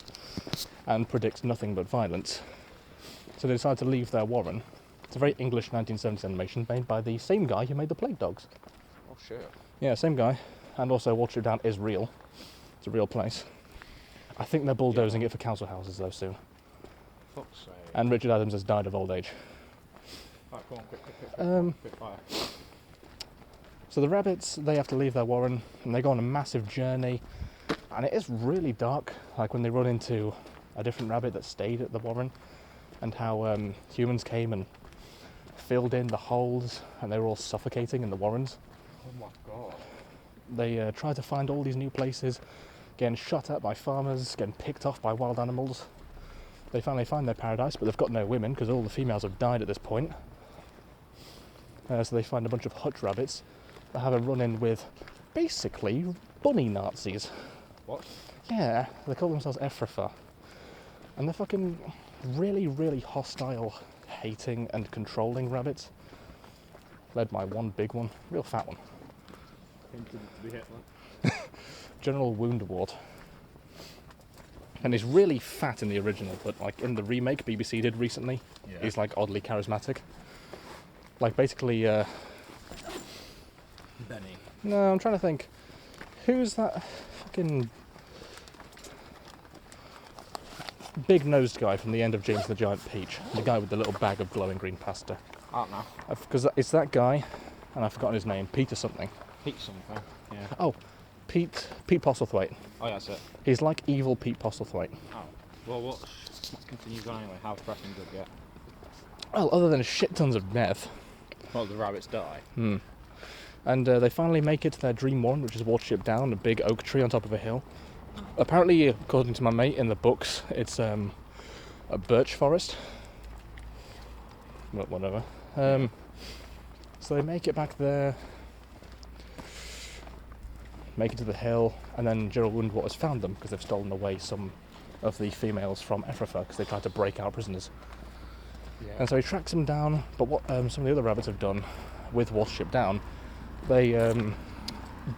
Speaker 1: and predicts nothing but violence. So they decide to leave their warren. It's a very English 1970s animation made by the same guy who made the Plague Dogs.
Speaker 2: Oh shit.
Speaker 1: Yeah, same guy. And also Watership Down is real. It's a real place. I think they're bulldozing it for council houses though soon.
Speaker 2: Fuck's sake.
Speaker 1: And Richard Adams has died of old age.
Speaker 2: Right, come on, quick. Quick fire.
Speaker 1: So the rabbits, they have to leave their warren and they go on a massive journey. And it is really dark, like when they run into a different rabbit that stayed at the warren, and how humans came and filled in the holes and they were all suffocating in the warrens.
Speaker 2: Oh my god.
Speaker 1: They try to find all these new places, getting shot at by farmers, getting picked off by wild animals. They finally find their paradise, but they've got no women because all the females have died at this point. So they find a bunch of hutch rabbits that have a run-in with basically bunny Nazis.
Speaker 2: What?
Speaker 1: Yeah, they call themselves Ephrafa. And they're fucking really, really hostile, hating and controlling rabbits, led by one big one, real fat one.
Speaker 2: Hinted to be Hitler.
Speaker 1: General Woundwort. And he's really fat in the original, but like in the remake BBC did recently, he's like oddly charismatic. Like basically,
Speaker 2: Benny.
Speaker 1: no, I'm trying to think, who's that fucking big-nosed guy from the end of James and the Giant Peach? The guy with the little bag of glowing green pasta.
Speaker 2: I don't know.
Speaker 1: Because it's that guy, and I've forgotten his name, Peter something.
Speaker 2: Pete something. Yeah.
Speaker 1: Oh, Pete Postlethwaite.
Speaker 2: Oh, yeah, that's it.
Speaker 1: He's like evil Pete Postlethwaite.
Speaker 2: Oh. Well, what continues on anyway? How depressing did it get?
Speaker 1: Well, other than shit tons of death.
Speaker 2: Well, the rabbits die.
Speaker 1: And they finally make it to their dream one, which is Watership Down, a big oak tree on top of a hill. Apparently, according to my mate in the books, it's a birch forest. But whatever. So they make it back there, make it to the hill, and then Gerald Woundwort has found them because they've stolen away some of the females from Ephrata because they tried to break out prisoners.
Speaker 2: Yeah.
Speaker 1: And so he tracks them down, but what some of the other rabbits have done with Watership Down, they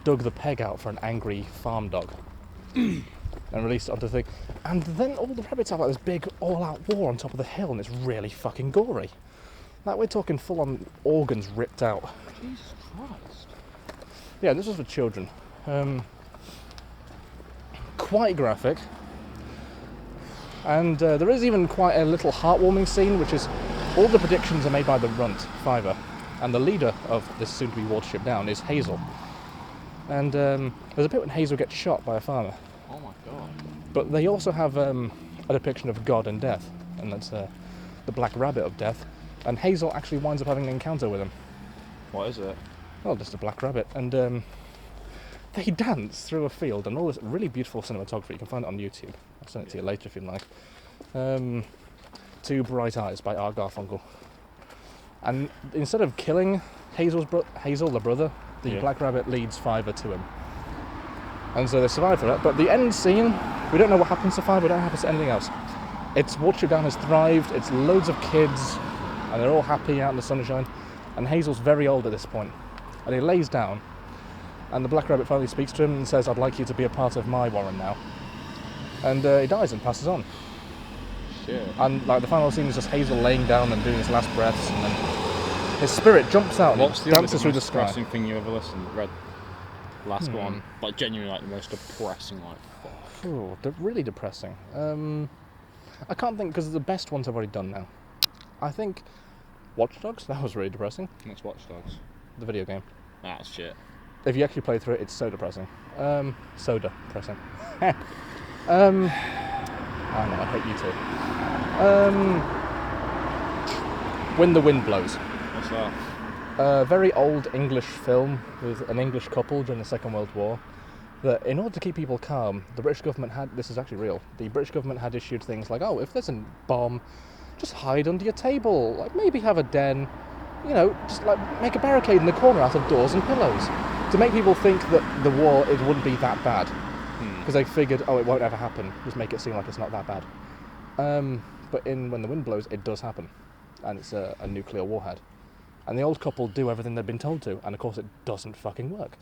Speaker 1: dug the peg out for an angry farm dog and released it onto the thing. And then all the rabbits have like this big all-out war on top of the hill, and it's really fucking gory. Like, we're talking full-on organs ripped out.
Speaker 2: Jesus Christ.
Speaker 1: Yeah, this was for children. Quite graphic. And there is even quite a little heartwarming scene, which is all the predictions are made by the runt, Fiver. And the leader of this soon-to-be Watership Down is Hazel. And there's a bit when Hazel gets shot by a farmer.
Speaker 2: Oh my god.
Speaker 1: But they also have a depiction of God and death, and that's the Black Rabbit of Death. And Hazel actually winds up having an encounter with him.
Speaker 2: What is it?
Speaker 1: Well, just a black rabbit. And they dance through a field, and all this really beautiful cinematography. You can find it on YouTube. I'll send it to you later if you'd like. Two Bright Eyes by Art Garfunkel. And instead of killing Hazel, the brother, the black rabbit leads Fiver to him. And so they survive for that. But the end scene, we don't know what happens to Fiver, we don't know what happens to anything else. It's Watership Down has thrived, it's loads of kids, and they're all happy out in the sunshine. And Hazel's very old at this point. And he lays down, and the black rabbit finally speaks to him and says, "I'd like you to be a part of my warren now." And he dies and passes on.
Speaker 2: Shit.
Speaker 1: And like the final scene is just Hazel laying down and doing his last breaths, and then his spirit jumps out and dances through the sky.
Speaker 2: What's the thing you ever read? Last one, like genuinely like the most depressing, like fuck.
Speaker 1: Ooh, really depressing. I can't think because the best ones I've already done now. I think Watch Dogs, that was really depressing.
Speaker 2: What's Watch Dogs?
Speaker 1: The video game.
Speaker 2: That's shit.
Speaker 1: If you actually play through it, it's so depressing. Soda depressing. I know, I hate you too. When the Wind Blows.
Speaker 2: What's that?
Speaker 1: A very old English film with an English couple during the Second World War. That in order to keep people calm, the British government had, this is actually real, the British government had issued things like, oh, if there's a bomb, just hide under your table, like maybe have a den, you know, just like make a barricade in the corner out of doors and pillows, to make people think that the war, it wouldn't be that bad, because they figured, oh, it won't ever happen, just make it seem like it's not that bad. But in When the Wind Blows, it does happen, and it's a nuclear warhead. And the old couple do everything they've been told to, and of course it doesn't fucking work.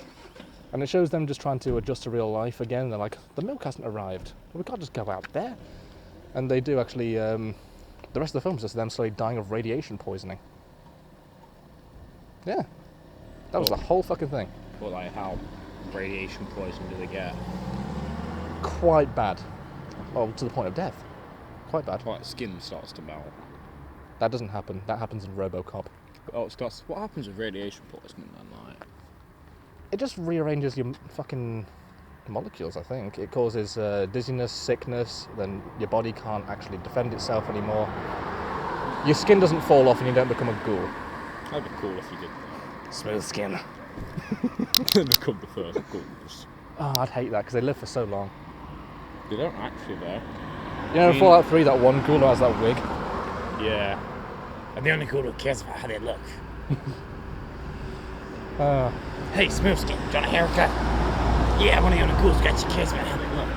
Speaker 1: And it shows them just trying to adjust to real life again. They're like, the milk hasn't arrived. We can't just go out there. And they do actually, the rest of the film is just them slowly dying of radiation poisoning. Yeah. That was the whole fucking thing.
Speaker 2: But like how radiation poison do they get?
Speaker 1: Quite bad. Well, to the point of death. Quite bad.
Speaker 2: Like skin starts to melt.
Speaker 1: That doesn't happen. That happens in RoboCop.
Speaker 2: Oh, it starts. What happens with radiation poisoning then? Like,
Speaker 1: it just rearranges your fucking molecules, I think. It causes dizziness, sickness, then your body can't actually defend itself anymore. Your skin doesn't fall off and you don't become a ghoul.
Speaker 2: that'd be cool if you did that.
Speaker 1: Smooth skin.
Speaker 2: Become the first ghouls.
Speaker 1: Oh, I'd hate that because they live for so long.
Speaker 2: They don't actually though.
Speaker 1: You know, in Fallout 3, that one ghoul who has that wig?
Speaker 2: Yeah. I'm the only ghoul who cares about how they look. Hey, Smoothskin, do you want a haircut? Yeah, one of the only ghouls who cares about how they look.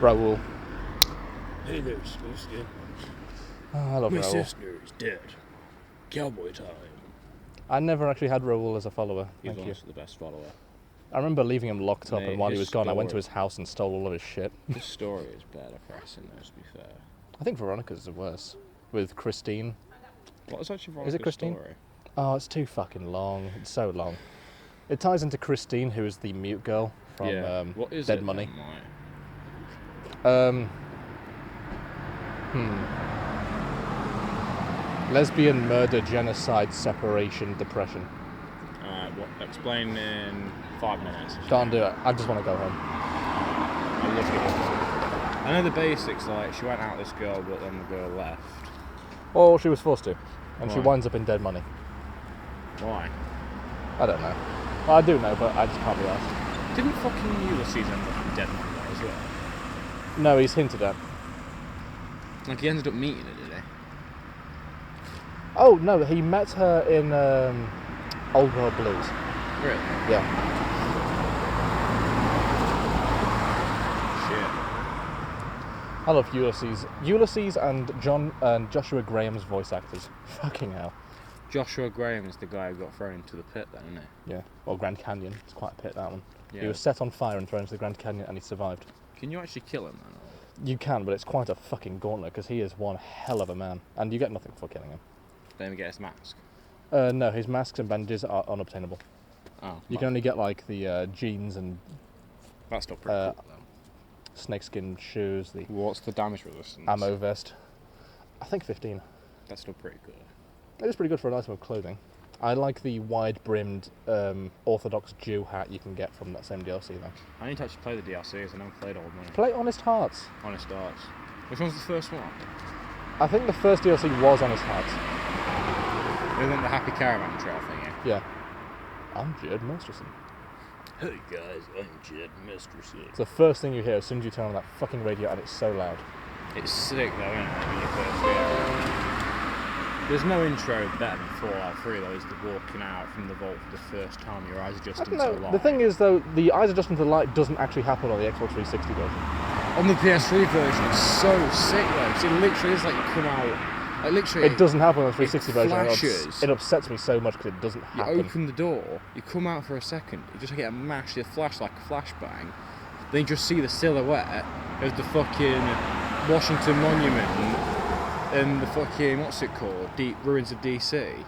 Speaker 1: Raoul.
Speaker 2: Hey there, Smoothskin.
Speaker 1: Oh, I love
Speaker 3: My
Speaker 1: Raoul.
Speaker 3: sister is dead. Cowboy time.
Speaker 1: I never actually had Raoul as a follower.
Speaker 3: He's
Speaker 1: Thank you.
Speaker 3: honestly the best follower.
Speaker 1: I remember leaving him locked up,
Speaker 3: Mate,
Speaker 1: and while he
Speaker 3: his
Speaker 1: was gone, I went to
Speaker 3: story-
Speaker 1: his house and stole all of his shit.
Speaker 3: This story is better pressing though, to be fair.
Speaker 1: I think Veronica's the worst. With Christine.
Speaker 3: What is actually
Speaker 1: Is it
Speaker 3: Veronica's
Speaker 1: Christine?
Speaker 3: story?
Speaker 1: Oh, it's too fucking long. It's so long. It ties into Christine, who is the mute girl from
Speaker 3: What is
Speaker 1: Dead
Speaker 3: it
Speaker 1: Money.
Speaker 3: then, like?
Speaker 1: Lesbian murder, genocide, separation, depression.
Speaker 3: Explain in 5 minutes.
Speaker 1: Can't do it. I just want to go home.
Speaker 3: I love it. I know the basics, like she went out with this girl, but then the girl left.
Speaker 1: Or she was forced to. And she
Speaker 3: Why?
Speaker 1: winds up in Dead Money.
Speaker 3: Why?
Speaker 1: I don't know. Well, I do know, but I just can't be asked.
Speaker 3: Didn't fucking Ulysses end up in Dead Money though, as well?
Speaker 1: No, he's hinted at.
Speaker 3: Like he ended up meeting her, did he?
Speaker 1: Oh, no, he met her in Old World Blues.
Speaker 3: Really?
Speaker 1: Yeah.
Speaker 3: Shit.
Speaker 1: I love Ulysses. Ulysses and Joshua Graham's voice actors. Fucking hell.
Speaker 3: Joshua Graham is the guy who got thrown into the pit then, isn't
Speaker 1: Yeah. Well, Grand Canyon. It's quite a pit, that one.
Speaker 3: he?
Speaker 1: He was set on fire and thrown into the Grand Canyon, and he survived.
Speaker 3: Can you actually kill him then?
Speaker 1: You can, but it's quite a fucking gauntlet, because he is one hell of a man. And you get nothing for killing him.
Speaker 3: Don't even get his mask.
Speaker 1: No, his masks and bandages are unobtainable.
Speaker 3: Oh.
Speaker 1: You can only get, like, the jeans and
Speaker 3: That's still pretty cool then.
Speaker 1: snakeskin shoes, the
Speaker 3: What's the damage resistance?
Speaker 1: ammo vest. I think 15.
Speaker 3: That's still pretty good.
Speaker 1: It is pretty good for an item of clothing. I like the wide-brimmed Orthodox Jew hat you can get from that same DLC, though.
Speaker 3: I need to actually play the DLCs. I never played Old Money.
Speaker 1: Play Honest Hearts.
Speaker 3: Honest Arts. Which one's the first one?
Speaker 1: I think the first DLC was Honest Hearts.
Speaker 3: Isn't the Happy Caravan Trail thingy?
Speaker 1: Yeah. I'm Jed Masterson.
Speaker 3: Hey guys, I'm Jed Masterson.
Speaker 1: It's the first thing you hear as soon as you turn on that fucking radio, and it's so loud.
Speaker 3: It's sick though, isn't it, when you first hear it? There's no intro better than Fallout 3 though, is the walking out from the vault for the first time, your eyes
Speaker 1: I
Speaker 3: adjusting
Speaker 1: don't
Speaker 3: to
Speaker 1: know.
Speaker 3: light.
Speaker 1: The thing is, though, the eyes adjustment to light doesn't actually happen on the Xbox 360 version.
Speaker 3: On the PS3 version, it's so sick though, 'cause it literally is like you come out, like literally...
Speaker 1: It doesn't happen on the 360 version.
Speaker 3: flashes.
Speaker 1: It upsets me so much because it doesn't
Speaker 3: You
Speaker 1: happen.
Speaker 3: open the door, you come out for a second, you just get a massive flash like a flashbang, then you just see the silhouette of the fucking Washington Monument and the fucking, what's it called, ruins of DC,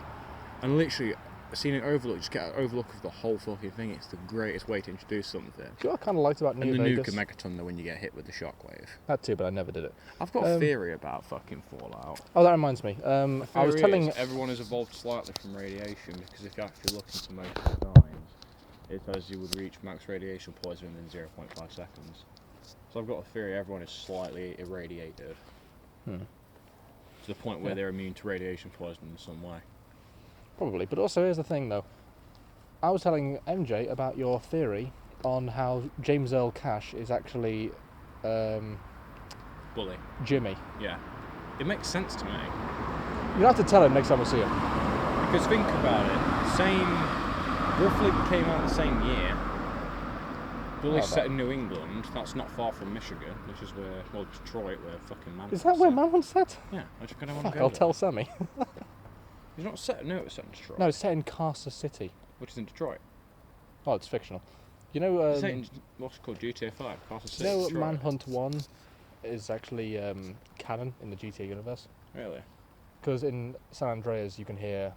Speaker 3: and literally seeing an overlook, just get an overlook of the whole fucking thing. It's the greatest way to introduce something.
Speaker 1: Do you know what I kind of liked about
Speaker 3: And
Speaker 1: New
Speaker 3: the
Speaker 1: Vegas?
Speaker 3: nuke and Megaton though when you get hit with the shockwave.
Speaker 1: That too, but I never did it.
Speaker 3: I've got a theory about fucking Fallout.
Speaker 1: Oh, that reminds me. I was telling...
Speaker 3: everyone has evolved slightly from radiation, because if you actually look into most of the signs, it says you would reach max radiation poison within 0.5 seconds. So I've got a theory everyone is slightly irradiated. To the point where they're immune to radiation poison in some way.
Speaker 1: Probably, but also here's the thing though. I was telling MJ about your theory on how James Earl Cash is actually
Speaker 3: Bully.
Speaker 1: Jimmy.
Speaker 3: Yeah. It makes sense to me.
Speaker 1: You'll have to tell him next time we see him.
Speaker 3: Because think about it, roughly came out the same year. Bully's set in New England, that's not far from Michigan, which is where, well, Detroit, where fucking Manhunt's
Speaker 1: Is that where
Speaker 3: set.
Speaker 1: Manhunt's set?
Speaker 3: Yeah, I just kind of want
Speaker 1: Fuck,
Speaker 3: to go
Speaker 1: I'll
Speaker 3: there.
Speaker 1: tell Sammy.
Speaker 3: He's not set, no, it's set in Detroit.
Speaker 1: No, it's set in Carcer City.
Speaker 3: Which is in Detroit.
Speaker 1: Oh, it's fictional. You know,
Speaker 3: It's set in, what's it called, GTA 5, Castle City,
Speaker 1: you know
Speaker 3: Detroit.
Speaker 1: Manhunt 1 is actually canon in the GTA universe?
Speaker 3: Really?
Speaker 1: Because in San Andreas you can hear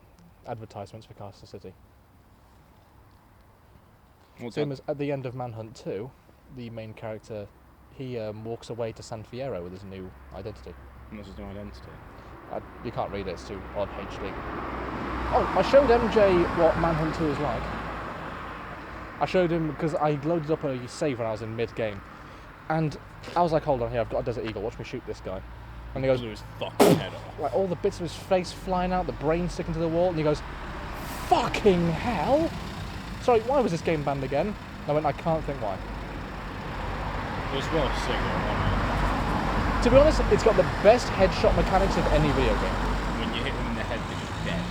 Speaker 1: advertisements for Carcer City.
Speaker 3: What's
Speaker 1: Same
Speaker 3: that?
Speaker 1: as at the end of Manhunt 2, the main character, he walks away to San Fierro with his new identity.
Speaker 3: What's his new identity?
Speaker 1: You can't read it, it's too odd HD. Oh, I showed MJ what Manhunt 2 is like. I showed him because I loaded up a save when I was in mid-game. And I was like, hold on here, I've got a Desert Eagle, watch me shoot this guy. And he goes,
Speaker 3: Blew his fucking head off.
Speaker 1: like all the bits of his face flying out, the brain sticking to the wall, and he goes, fucking hell! Sorry, why was this game banned again? And I went, I can't think why.
Speaker 3: It was well sick though, wasn't
Speaker 1: To be honest, it's got the best headshot mechanics of any video game.
Speaker 3: it? When you hit them in the head, they're just dead.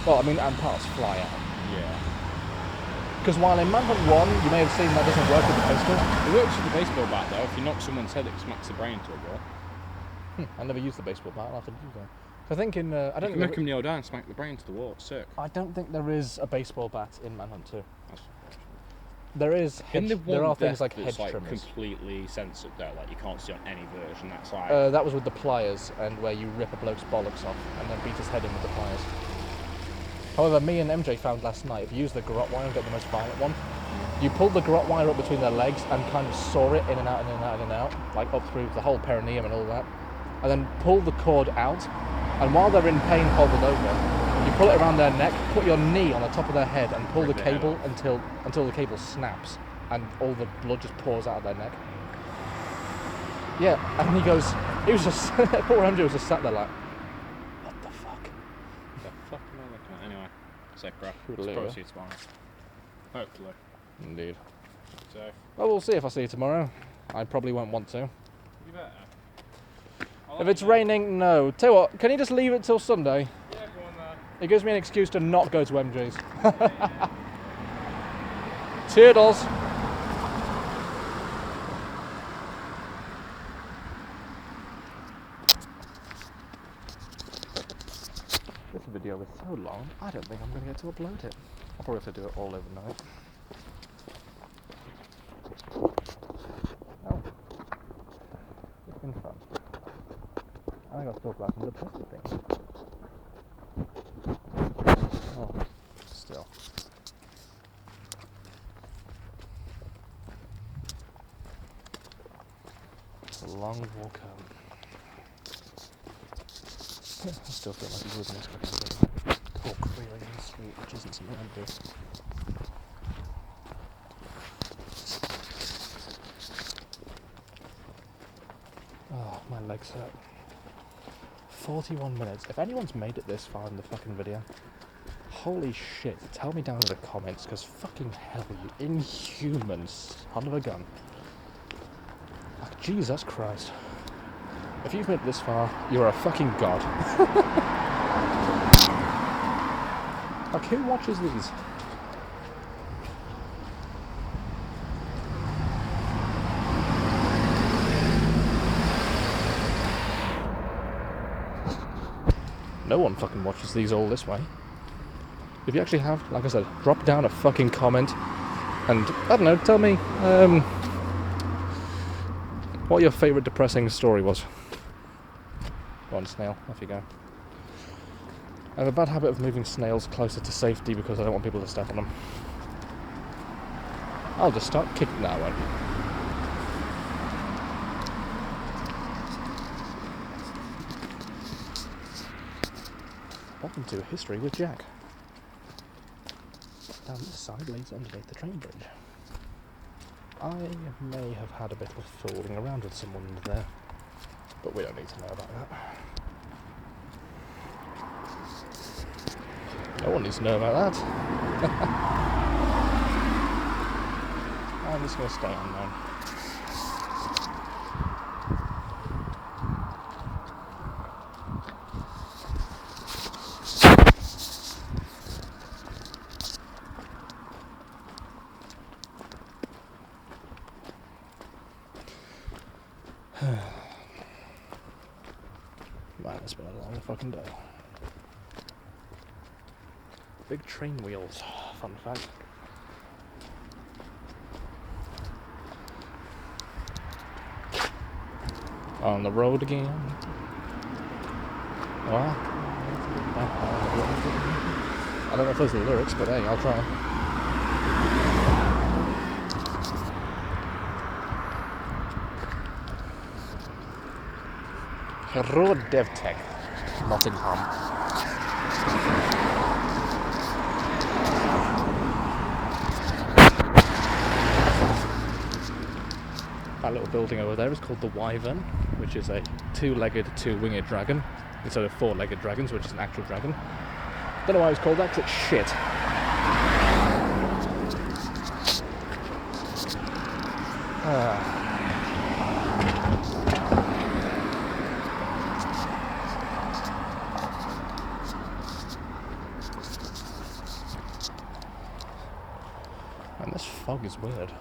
Speaker 1: Well, I mean, and parts fly out.
Speaker 3: Yeah.
Speaker 1: Because while in Manhunt 1, you may have seen that doesn't work with the pistol.
Speaker 3: It works with the baseball bat though. If you knock someone's head, it smacks the brain into a ball.
Speaker 1: I never used the baseball bat, I'll have to do that. I think in I
Speaker 3: You
Speaker 1: don't
Speaker 3: can
Speaker 1: think
Speaker 3: make him kneel down and smack the brain to the wall. It's sick.
Speaker 1: I don't think there is a baseball bat in Manhunt 2.
Speaker 3: That's
Speaker 1: There is
Speaker 3: in the
Speaker 1: hedge,
Speaker 3: one
Speaker 1: there are things
Speaker 3: death
Speaker 1: like
Speaker 3: that's
Speaker 1: hedge
Speaker 3: like
Speaker 1: trimmers.
Speaker 3: completely censored though, like you can't see on any version. That's like
Speaker 1: That was with the pliers, and where you rip a bloke's bollocks off and then beat his head in with the pliers. However, me and MJ found last night, if you use the garrote wire and get the most violent one, you pull the garrote wire up between their legs and kind of saw it in and out and in and out and in and out, like up through the whole perineum and all that, and then pull the cord out, and while they're in pain hold it over, you pull it around their neck, put your knee on the top of their head and pull the cable until the cable snaps and all the blood just pours out of their neck. Yeah, and he was just, poor MJ was just sat there like, what the fuck?
Speaker 3: the fuck am I looking at? Anyway, sick, bro.
Speaker 1: Cool,
Speaker 3: It's
Speaker 1: yeah.
Speaker 3: probably see you tomorrow. Hopefully.
Speaker 1: Indeed.
Speaker 3: So
Speaker 1: Well, we'll see if I see you tomorrow. I probably won't want to.
Speaker 3: you better.
Speaker 1: If it's raining, no. Tell you what, can you just leave it till Sunday?
Speaker 3: Yeah, go on there.
Speaker 1: It gives me an excuse to not go to MJ's. Toodles. This video is so long, I don't think I'm going to get to upload it. I'll probably have to do it all overnight. Oh. It's been fun. I think I'll talk about some depressing things. Oh, still. It's a long walk home. I still feel like a wilderness cooking talk freely in the street, which isn't something I do. Oh, my legs hurt. 41 minutes. If anyone's made it this far in the fucking video, holy shit, tell me down in the comments, because fucking hell, you inhuman son of a gun. Like, Jesus Christ. If you've made it this far, you're a fucking god. Like, who watches these? No one fucking watches these all this way. If you actually have, like I said, drop down a fucking comment and, I don't know, tell me what your favourite depressing story was. Go on, snail, off you go. I have a bad habit of moving snails closer to safety because I don't want people to step on them. I'll just start kicking that one. Welcome to History with Jack. Down this side leads underneath the train bridge. I may have had a bit of fooling around with someone there, but we don't need to know about that. No one needs to know about that. I'm just going to stay on now. Man, it's been a long fucking day. Big train wheels, fun fact. On the road again. What? I don't know if those are the lyrics, but hey, I'll try. Road DevTech, Nottingham. That little building over there is called the Wyvern, which is a two-legged, two-winged dragon, instead of four-legged dragons, which is an actual dragon. Don't know why it's called that, because it's shit. Man, this fog is weird.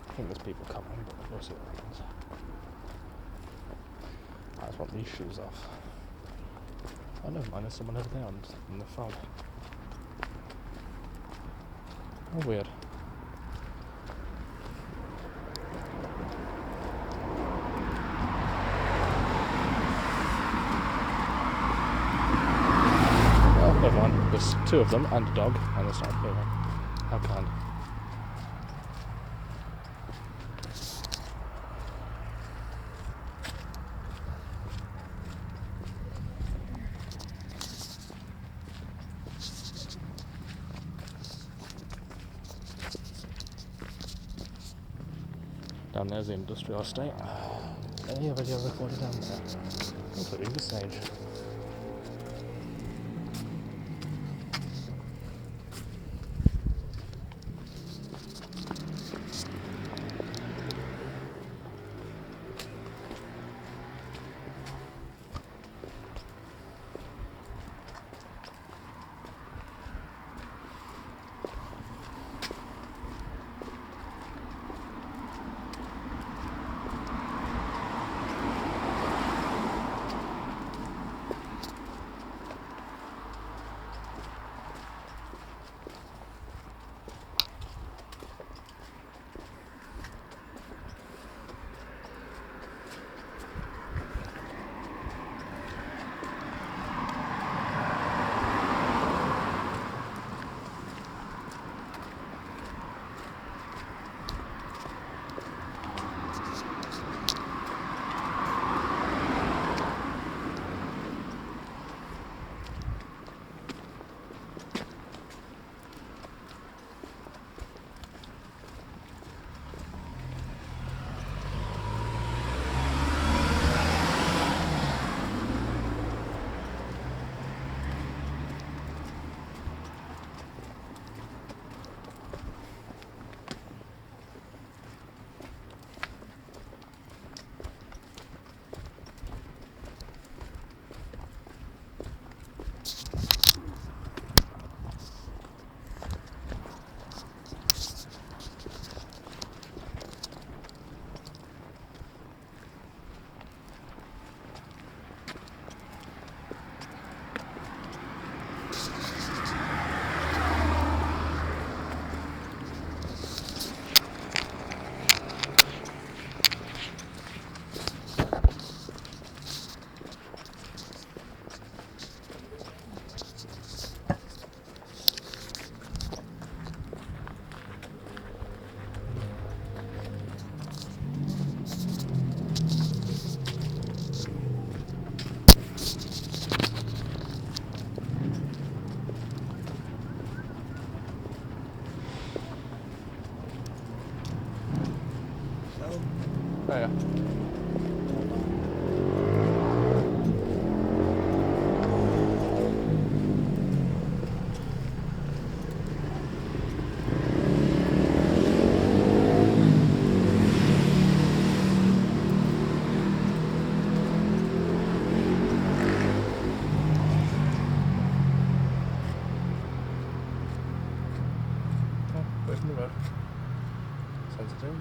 Speaker 1: I think there's people coming, but we'll see what happens. want these shoes off. Oh, never mind, there's someone over there in the fog. Oh, weird. Oh, never mind. There's two of them and a dog, and it's not here. How kind. Down there's the industrial estate. Any video recorded down there, including the stage. Oh yeah. Away from the road. Sensitive.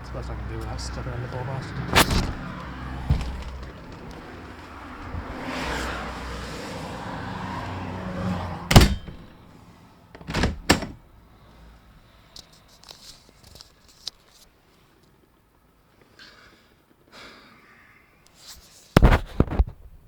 Speaker 1: It's the best I can do without stepping on the ball bastard.